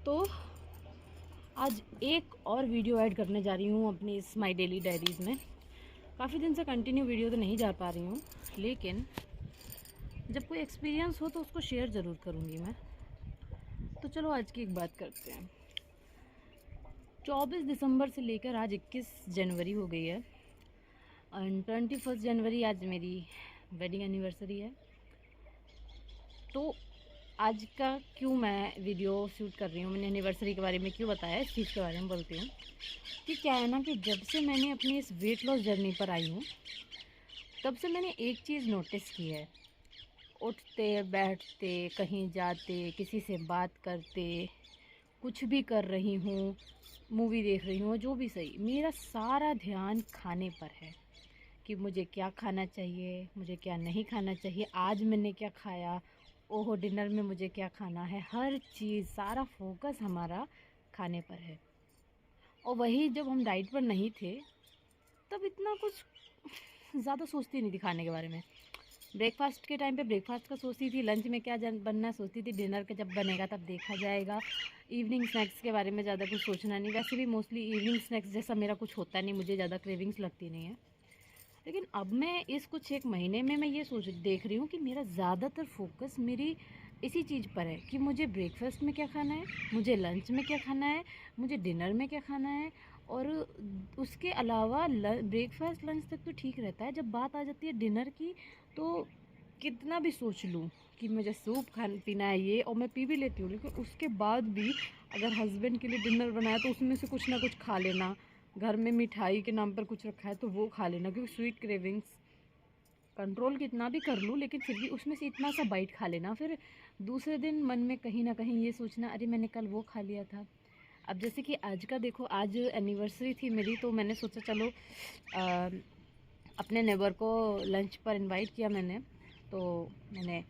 तो आज एक और वीडियो ऐड करने जा रही हूँ अपनी इस माई डेली डायरीज़ में। काफ़ी दिन से कंटिन्यू वीडियो तो नहीं जा पा रही हूँ, लेकिन जब कोई एक्सपीरियंस हो तो उसको शेयर ज़रूर करूँगी मैं। तो चलो आज की एक बात करते हैं। 24 दिसंबर से लेकर आज 21 जनवरी हो गई है और 21 जनवरी आज मेरी वेडिंग एनिवर्सरी है। तो आज का क्यों मैं वीडियो शूट कर रही हूँ, मैंने एनिवर्सरी के बारे में क्यों बताया, इस चीज़ के बारे में बोलती हूँ कि क्या है ना कि जब से मैंने अपनी इस वेट लॉस जर्नी पर आई हूँ तब से मैंने एक चीज़ नोटिस की है। उठते बैठते, कहीं जाते, किसी से बात करते, कुछ भी कर रही हूँ, मूवी देख रही हूँ, जो भी सही, मेरा सारा ध्यान खाने पर है कि मुझे क्या खाना चाहिए, मुझे क्या नहीं खाना चाहिए, आज मैंने क्या खाया, ओहो डिनर में मुझे क्या खाना है। हर चीज़, सारा फोकस हमारा खाने पर है। और वही जब हम डाइट पर नहीं थे तब इतना कुछ ज़्यादा सोचती नहीं थी खाने के बारे में। ब्रेकफास्ट के टाइम पे ब्रेकफास्ट का सोचती थी, लंच में क्या बनना सोचती थी, डिनर का जब बनेगा तब देखा जाएगा। इवनिंग स्नैक्स के बारे में ज़्यादा कुछ सोचना नहीं। वैसे भी मोस्टली इवनिंग स्नैक्स जैसा मेरा कुछ होता नहीं, मुझे ज़्यादा क्रेविंग्स लगती नहीं है। लेकिन अब मैं इस कुछ एक महीने में मैं ये देख रही हूँ कि मेरा ज़्यादातर फोकस मेरी इसी चीज़ पर है कि मुझे ब्रेकफास्ट में क्या खाना है, मुझे लंच में क्या खाना है, मुझे डिनर में क्या खाना है। और उसके अलावा ब्रेकफास्ट लंच तक तो ठीक रहता है, जब बात आ जाती है डिनर की तो कितना भी सोच लूँ कि मुझे सूप पीना है ये, और मैं पी भी लेती हूँ, लेकिन उसके बाद भी अगर हस्बैंड के लिए डिनर बनाया तो उसमें से कुछ ना कुछ खा लेना। घर में मिठाई के नाम पर कुछ रखा है तो वो खा लेना, क्योंकि स्वीट क्रेविंग्स कंट्रोल कितना भी कर लूँ लेकिन फिर भी उसमें से इतना सा बाइट खा लेना, फिर दूसरे दिन मन में कहीं ना कहीं ये सोचना, अरे मैंने कल वो खा लिया था। अब जैसे कि आज का देखो, आज एनिवर्सरी थी मेरी, तो मैंने सोचा चलो अपने नेबर को लंच पर इनवाइट किया मैंने। तो मैंने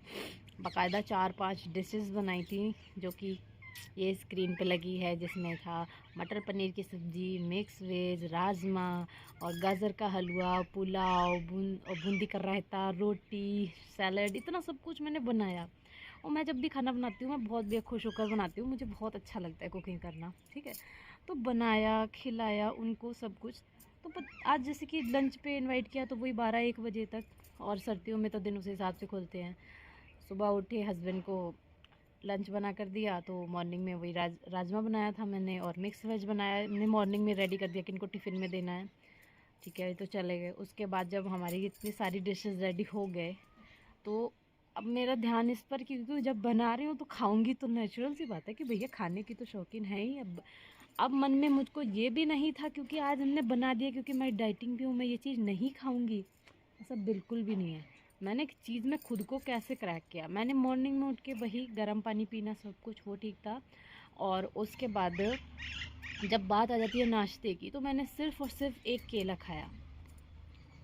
बाकायदा 4-5 डिशेस बनाई थी, जो कि ये स्क्रीन पे लगी है, जिसमें था मटर पनीर की सब्ज़ी, मिक्स वेज, राजमा और गाजर का हलवा, पुलाव, और बूंदी का रायता, रोटी, सैलड, इतना सब कुछ मैंने बनाया। और मैं जब भी खाना बनाती हूँ मैं बहुत बेखुश होकर बनाती हूँ, मुझे बहुत अच्छा लगता है कुकिंग करना, ठीक है। तो बनाया, खिलाया उनको सब कुछ। तो आज जैसे कि लंच पे इनवाइट किया तो वही 12-1 बजे तक, और सर्दियों में तो दिन उस हिसाब से खुलते हैं। सुबह उठे, हस्बैंड को लंच बना कर दिया, तो मॉर्निंग में वही राजमा बनाया था मैंने, और मिक्स वेज बनाया मैंने, मॉर्निंग में रेडी कर दिया कि इनको टिफ़िन में देना है, ठीक है। तो चले गए। उसके बाद जब हमारी इतनी सारी डिशेस रेडी हो गए तो अब मेरा ध्यान इस पर, क्योंकि जब बना रही हूँ तो खाऊंगी तो नेचुरल सी बात है कि भैया खाने की तो शौकीन है ही। अब मन में मुझको ये भी नहीं था क्योंकि आज हमने बना दिया, क्योंकि मैं डाइटिंग भी हूँ, मैं ये चीज़ नहीं खाऊंगी, ऐसा बिल्कुल भी नहीं है। मैंने एक चीज़ में खुद को कैसे क्रैक किया, मैंने मॉर्निंग में उठ के वही गर्म पानी पीना, सब कुछ वो ठीक था। और उसके बाद जब बात आ जाती है नाश्ते की, तो मैंने सिर्फ और सिर्फ एक केला खाया।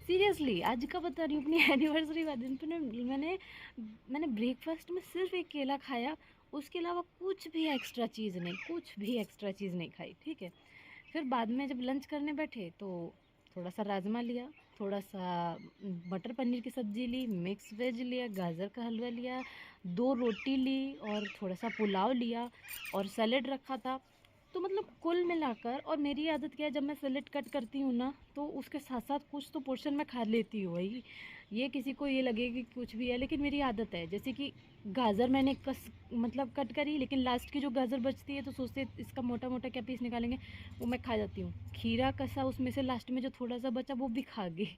सीरियसली आज का बता रही हूँ, अपनी एनिवर्सरी वाले दिन पे मैंने ब्रेकफास्ट में सिर्फ एक केला खाया। उसके अलावा कुछ भी एक्स्ट्रा चीज़ नहीं, कुछ भी एक्स्ट्रा चीज़ नहीं खाई, ठीक है। फिर बाद में जब लंच करने बैठे तो थोड़ा सा राजमा लिया, थोड़ा सा मटर पनीर की सब्ज़ी ली, मिक्स वेज लिया, गाजर का हलवा लिया, 2 रोटी ली, और थोड़ा सा पुलाव लिया, और सैलेड रखा था। तो मतलब कुल मिलाकर, और मेरी आदत क्या है, जब मैं सैलेड कट करती हूँ ना तो उसके साथ साथ कुछ तो पोर्शन मैं खा लेती हूँ। वही ये किसी को ये लगे कि कुछ भी है, लेकिन मेरी आदत है। जैसे कि गाजर मैंने मतलब कट करी, लेकिन लास्ट की जो गाजर बचती है तो सोचते इसका मोटा मोटा क्या पीस निकालेंगे, वो मैं खा जाती हूँ। खीरा कसा उसमें से लास्ट में जो थोड़ा सा बचा वो भी खा गई।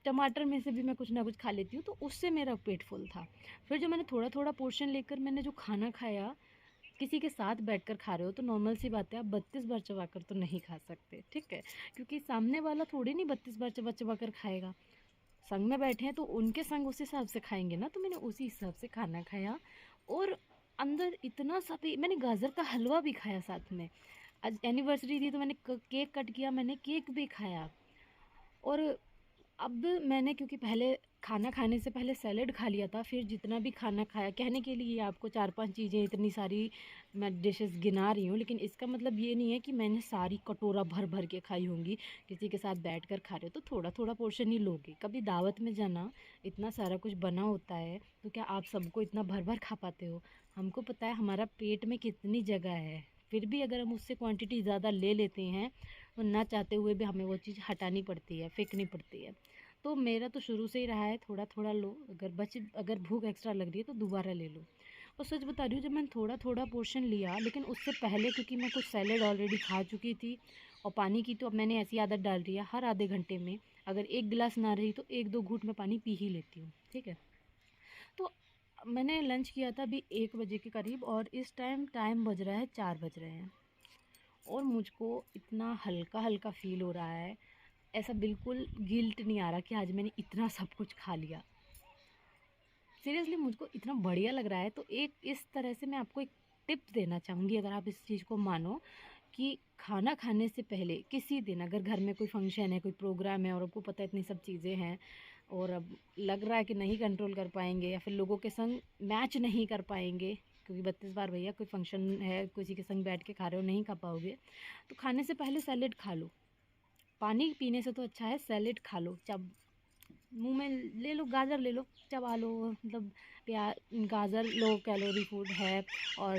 टमाटर में से भी मैं कुछ ना कुछ खा लेती हूँ, तो उससे मेरा पेट फुल था। फिर जो मैंने थोड़ा थोड़ा पोर्शन लेकर मैंने जो खाना खाया, किसी के साथ बैठकर खा रहे हो तो नॉर्मल सी बात है, आप 32 बार चबा कर तो नहीं खा सकते, ठीक है, क्योंकि सामने वाला थोड़ी नहीं 32 बार चबा चबा कर खाएगा। संग में बैठे हैं तो उनके संग उस हिसाब से खाएंगे ना, तो मैंने उसी हिसाब से खाना खाया। और अंदर इतना सा भी, मैंने गाजर का हलवा भी खाया साथ में। आज एनिवर्सरी थी तो मैंने केक कट किया, मैंने केक भी खाया। और अब मैंने क्योंकि पहले खाना खाने से पहले सैलेड खा लिया था, फिर जितना भी खाना खाया, कहने के लिए आपको 4-5 चीज़ें इतनी सारी मैं डिशेस गिना रही हूँ, लेकिन इसका मतलब ये नहीं है कि मैंने सारी कटोरा भर भर के खाई होंगी। किसी के साथ बैठ कर खा रहे हो तो थोड़ा थोड़ा पोर्शन ही लोगे। कभी दावत में जाना, इतना सारा कुछ बना होता है, तो क्या आप सबको इतना भर भर खा पाते हो? हमको पता है हमारा पेट में कितनी जगह है, फिर भी अगर हम उससे क्वांटिटी ज़्यादा ले लेते हैं तो ना चाहते हुए भी हमें वो चीज़ हटानी पड़ती है, फेंकनी पड़ती है। तो मेरा तो शुरू से ही रहा है थोड़ा थोड़ा लो, अगर भूख एक्स्ट्रा लग रही है तो दोबारा ले लो। और सच बता रही हूँ, जब मैंने थोड़ा थोड़ा पोर्शन लिया, लेकिन उससे पहले क्योंकि मैं कुछ सैलेड ऑलरेडी खा चुकी थी और पानी की तो अब मैंने ऐसी आदत डाल रही है, हर आधे घंटे में अगर एक गिलास ना रही तो 1-2 घूंट मैं पानी पी ही लेती हूँ, ठीक है। तो मैंने लंच किया था अभी 1 बजे के करीब, और इस टाइम बज रहा है 4 बज रहे हैं, और मुझको इतना हल्का हल्का फील हो रहा है। ऐसा बिल्कुल गिल्ट नहीं आ रहा कि आज मैंने इतना सब कुछ खा लिया। सीरियसली मुझको इतना बढ़िया लग रहा है। तो एक इस तरह से मैं आपको एक टिप्स देना चाहूँगी, अगर आप इस चीज़ को मानो, कि खाना खाने से पहले किसी दिन अगर घर में कोई फंक्शन है, कोई प्रोग्राम है, और आपको पता है इतनी सब चीज़ें हैं, और अब लग रहा है कि नहीं कंट्रोल कर पाएंगे या फिर लोगों के संग मैच नहीं कर पाएंगे, क्योंकि 32 बार भैया कोई फंक्शन है, किसी के संग बैठ के खा रहे हो, नहीं खा पाओगे, तो खाने से पहले सैलेड खा लो। पानी पीने से तो अच्छा है सैलेड खा लो। जब मुंह में ले लो, गाजर ले लो, चबा लो, मतलब गाजर लो कैलोरी फूड है, और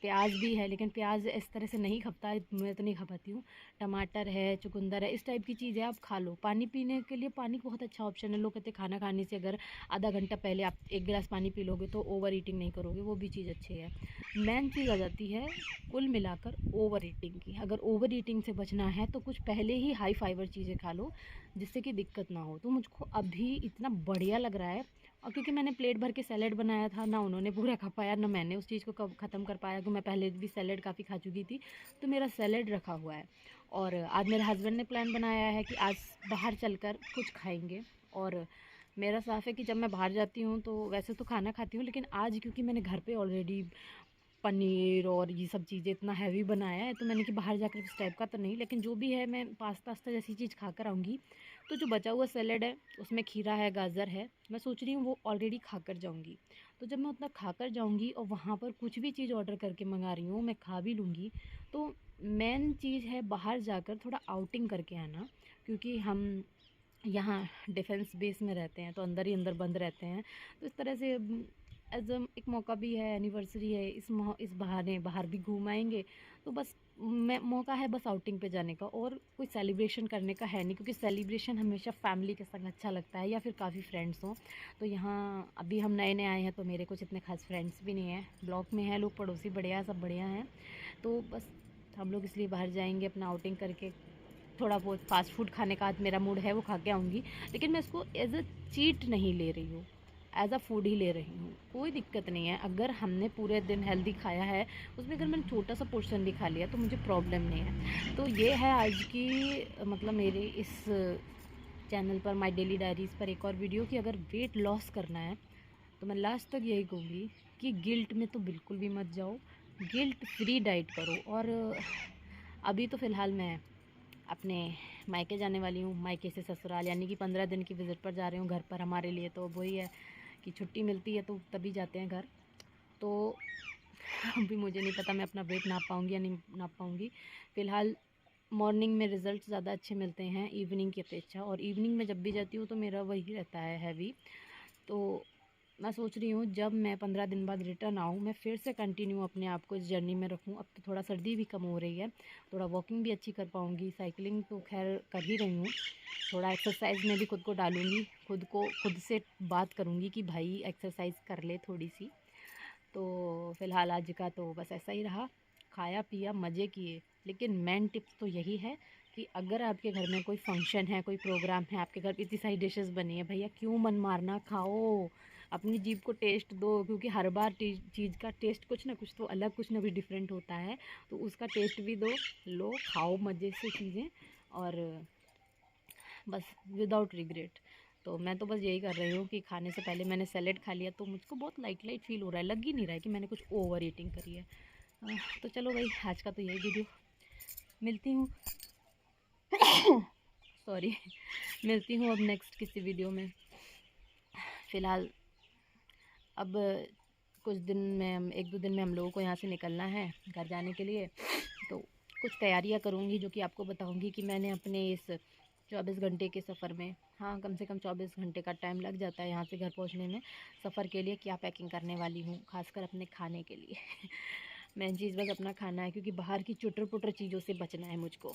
प्याज भी है, लेकिन प्याज इस तरह से नहीं खपता, मैं तो नहीं खा पाती हूँ। टमाटर है, चुकंदर है, इस टाइप की चीज़ है, आप खा लो। पानी पीने के लिए पानी बहुत अच्छा ऑप्शन है। लोग कहते हैं खाना खाने से अगर आधा घंटा पहले आप 1 गिलास पानी पी लोगे तो ओवर ईटिंग नहीं करोगे, वो भी चीज़ अच्छी है। मेन चीज़ आ जाती है कुल मिलाकर ओवर ईटिंग की। अगर ओवर ईटिंग से बचना है तो कुछ पहले ही हाई फाइबर चीज़ें खा लो, जिससे कि दिक्कत ना हो। तो मुझको अभी इतना बढ़िया लग रहा है, और क्योंकि मैंने प्लेट भर के सैलेड बनाया था, ना उन्होंने पूरा खा पाया, ना मैंने उस चीज़ को कब ख़त्म कर पाया, क्योंकि मैं पहले भी सैलेड काफ़ी खा चुकी थी, तो मेरा सैलेड रखा हुआ है। और आज मेरे हस्बैंड ने प्लान बनाया है कि आज बाहर चलकर कुछ खाएंगे। और मेरा साफ़ है कि जब मैं बाहर जाती हूँ तो वैसे तो खाना खाती हूँ, लेकिन आज क्योंकि मैंने घर पे ऑलरेडी पनीर और ये सब चीज़ें इतना हैवी बनाया है, तो मैंने कि बाहर जाकर इस टाइप का तो नहीं, लेकिन जो भी है मैं पास्ता वास्ता जैसी चीज़ खा कर आऊँगी। तो जो बचा हुआ सैलेड है उसमें खीरा है, गाजर है, मैं सोच रही हूँ वो ऑलरेडी खा कर जाऊँगी। तो जब मैं उतना खा कर जाऊँगी और वहाँ पर कुछ भी चीज़ ऑर्डर करके मंगा रही हूँ, मैं खा भी लूँगी। तो मेन चीज़ है बाहर जाकर थोड़ा आउटिंग करके आना, क्योंकि हम यहाँ डिफेंस बेस में रहते हैं तो अंदर ही अंदर बंद रहते हैं। तो इस तरह से एज एक मौका भी है, एनिवर्सरी है, इस बहाने बाहर भी घूम आएंगे। तो बस मैं मौका है बस आउटिंग पे जाने का, और कोई सेलिब्रेशन करने का है नहीं, क्योंकि सेलिब्रेशन हमेशा फैमिली के संग अच्छा लगता है या फिर काफ़ी फ्रेंड्स हों। तो यहाँ अभी हम नए नए आए हैं तो मेरे कुछ इतने खास फ्रेंड्स भी नहीं हैं, ब्लॉक में हैं लोग, पड़ोसी बढ़िया, सब बढ़िया हैं। तो बस हम लोग इसलिए बाहर जाएंगे अपना आउटिंग करके। थोड़ा बहुत फास्ट फूड खाने का आज मेरा मूड है, वो खा के आऊँगी, लेकिन मैं इसको एज अ चीट नहीं ले रही हूँ, एज अ फूड ही ले रही हूँ। कोई दिक्कत नहीं है, अगर हमने पूरे दिन हेल्दी खाया है, उसमें अगर मैंने छोटा सा पोर्शन भी खा लिया तो मुझे प्रॉब्लम नहीं है। तो ये है आज की मतलब मेरे इस चैनल पर, माय डेली डायरीज़ पर एक और वीडियो, कि अगर वेट लॉस करना है तो मैं लास्ट तक यही कहूँगी कि गिल्ट में तो बिल्कुल भी मत जाओ, गिल्ट फ्री डाइट करो। और अभी तो फ़िलहाल मैं अपने मायके जाने वाली हूँ, मायके से ससुराल, यानी कि 15 दिन की विज़िट पर जा रही हूँ घर पर। हमारे लिए तो वही है कि छुट्टी मिलती है तो तभी जाते हैं घर। तो अभी मुझे नहीं पता मैं अपना वेट नाप पाऊँगी या नहीं नाप पाऊँगी। फ़िलहाल मॉर्निंग में रिज़ल्ट ज़्यादा अच्छे मिलते हैं इवनिंग की अपेक्षा, और इवनिंग में जब भी जाती हूँ तो मेरा वही रहता है हैवी। तो मैं सोच रही हूँ जब मैं 15 दिन बाद रिटर्न आऊँ, मैं फिर से कंटिन्यू अपने आप को इस जर्नी में रखूँ। अब तो थोड़ा सर्दी भी कम हो रही है, थोड़ा वॉकिंग भी अच्छी कर पाऊँगी, साइकिलिंग तो खैर कर ही रही हूँ, थोड़ा एक्सरसाइज में भी खुद को डालूँगी, खुद से बात करूँगी कि भाई एक्सरसाइज कर ले थोड़ी सी। तो फ़िलहाल आज का तो बस ऐसा ही रहा, खाया पिया मज़े किए। लेकिन मेन टिप्स तो यही है कि अगर आपके घर में कोई फंक्शन है, कोई प्रोग्राम है, आपके घर पे इतनी सारी डिशेस बनी है, भैया क्यों मन मारना, खाओ, अपनी जीभ को टेस्ट दो, क्योंकि हर बार चीज़ का टेस्ट कुछ ना कुछ तो अलग, कुछ ना कुछ डिफरेंट होता है। तो उसका टेस्ट भी दो, लो, खाओ मज़े से चीज़ें, और बस विदाउट रिग्रेट। तो मैं तो बस यही कर रही हूँ कि खाने से पहले मैंने सैलेड खा लिया तो मुझको बहुत लाइट लाइट फील हो रहा है, लग ही नहीं रहा है कि मैंने कुछ ओवर ईटिंग करी है। तो चलो भाई, आज का तो यही वीडियो, मिलती हूँ सॉरी। मिलती हूँ अब नेक्स्ट किसी वीडियो में। फ़िलहाल अब कुछ दिन में, हम 1-2 दिन में हम लोगों को यहाँ से निकलना है घर जाने के लिए। तो कुछ तैयारियाँ करूँगी जो कि आपको बताऊँगी कि मैंने अपने इस 24 घंटे के सफ़र में, हाँ कम से कम 24 घंटे का टाइम लग जाता है यहाँ से घर पहुँचने में, सफ़र के लिए क्या पैकिंग करने वाली हूँ, ख़ासकर अपने खाने के लिए। मेन चीज़ बस अपना खाना है, क्योंकि बाहर की चुटर-पुटर चीज़ों से बचना है मुझको।